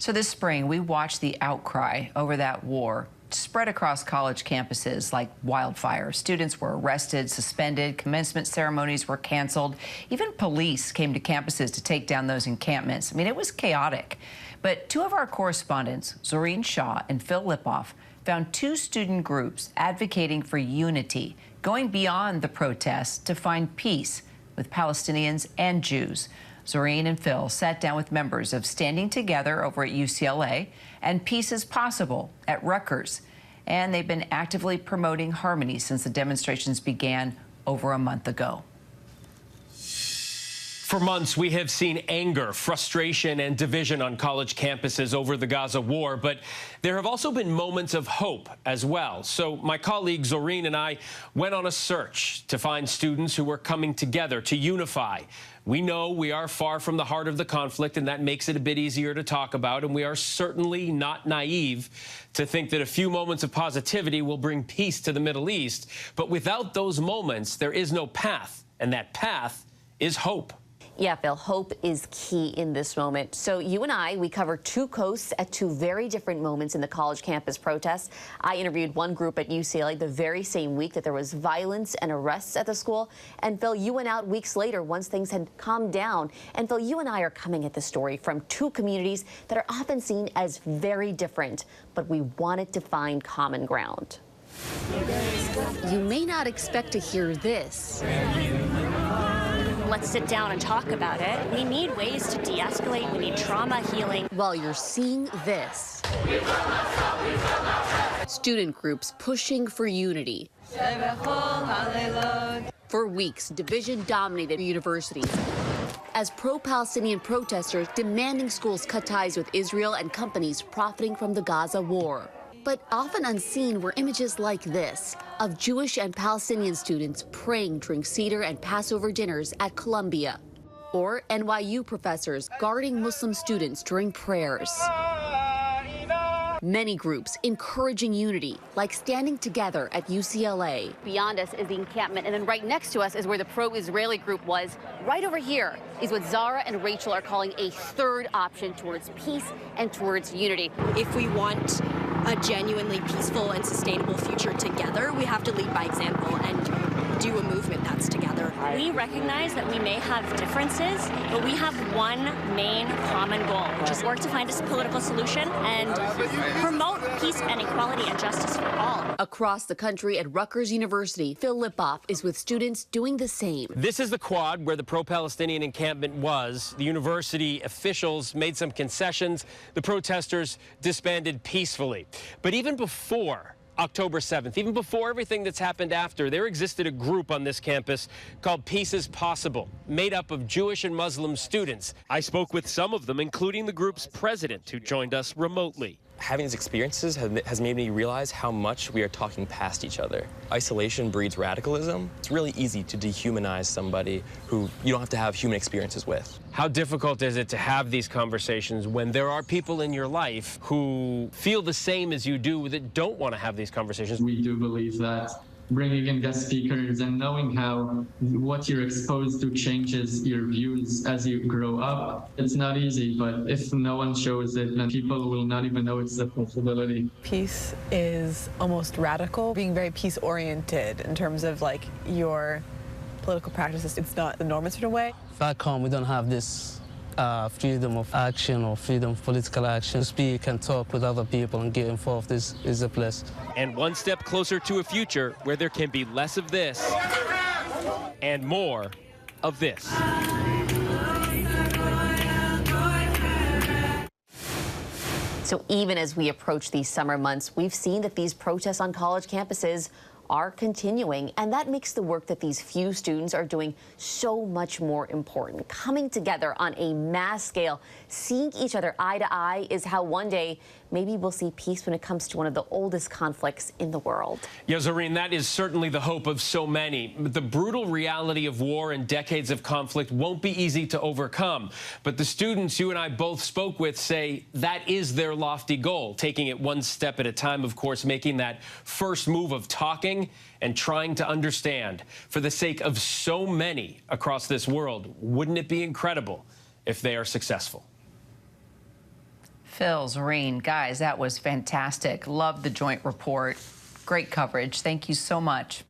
So this spring, we watched the outcry over that war spread across college campuses like wildfire. Students were arrested, suspended, commencement ceremonies were canceled. Even police came to campuses to take down those encampments. I mean, it was chaotic. But two of our correspondents, Zoreen Shaw and Phil Lipoff, found two student groups advocating for unity, going beyond the protests to find peace with Palestinians and Jews. Zoreen and Phil sat down with members of Standing Together over at UCLA and Peace is Possible at Rutgers. And they've been actively promoting harmony since the demonstrations began over a month ago. For months, we have seen anger, frustration, and division on college campuses over the Gaza war, but there have also been moments of hope as well. So my colleague Zoreen and I went on a search to find students who were coming together to unify. We know we are far from the heart of the conflict, and that makes it a bit easier to talk about, and we are certainly not naive to think that a few moments of positivity will bring peace to the Middle East. But without those moments, there is no path, and that path is hope. Yeah, Phil, hope is key in this moment. So you and I, we covered two coasts at two very different moments in the college campus protests. I interviewed one group at UCLA the very same week that there was violence and arrests at the school. And Phil, you went out weeks later once things had calmed down. And Phil, you and I are coming at the story from two communities that are often seen as very different, but we wanted to find common ground. You may not expect to hear this. Let's sit down and talk about it. We need ways to de-escalate. We need trauma healing. While you're seeing this. Student groups pushing for unity. For weeks, division dominated universities as pro-Palestinian protesters demanding schools cut ties with Israel and companies profiting from the Gaza war. But often unseen were images like this of Jewish and Palestinian students praying during Seder and Passover dinners at Columbia, or NYU professors guarding Muslim students during prayers. Many groups encouraging unity, like Standing Together at UCLA. Beyond us is the encampment, and then right next to us is where the pro-Israeli group was. Right over here is what Zara and Rachel are calling a third option towards peace and towards unity. If we want a genuinely peaceful and sustainable future together, we have to lead by example and do a movement that's together. We recognize that we may have differences, but we have one main common goal, which is work to find a political solution and promote peace and equality and justice for all. Across the country at Rutgers University, Phil Lipoff is with students doing the same. This is the quad where the pro-Palestinian encampment was. The university officials made some concessions. The protesters disbanded peacefully. But even before October 7th, even before everything that's happened after, there existed a group on this campus called Peace is Possible, made up of Jewish and Muslim students. I spoke with some of them, including the group's president, who joined us remotely. Having these experiences has made me realize how much we are talking past each other. Isolation breeds radicalism. It's really easy to dehumanize somebody who you don't have to have human experiences with. How difficult is it to have these conversations when there are people in your life who feel the same as you do that don't want to have these conversations? We do believe that bringing in guest speakers and knowing how what you're exposed to changes your views as you grow up. It's not easy, but if no one shows it, then people will not even know it's a possibility. Peace is almost radical, being very peace-oriented in terms of like your political practices. It's not the normal sort of way. Back home, we don't have this freedom of action or freedom of political action. Speak and talk with other people and get involved is a place. And one step closer to a future where there can be less of this and more of this. So even as we approach these summer months, we've seen that these protests on college campuses are continuing, and that makes the work that these few students are doing so much more important. Coming together on a mass scale, seeing each other eye to eye is how one day maybe we'll see peace when it comes to one of the oldest conflicts in the world. Yeah, Zoreen, that is certainly the hope of so many. The brutal reality of war and decades of conflict won't be easy to overcome. But the students you and I both spoke with say that is their lofty goal, taking it one step at a time, of course, making that first move of talking and trying to understand for the sake of so many across this world. Wouldn't it be incredible if they are successful? Phil, Zorine, guys, that was fantastic. Loved the joint report. Great coverage. Thank you so much.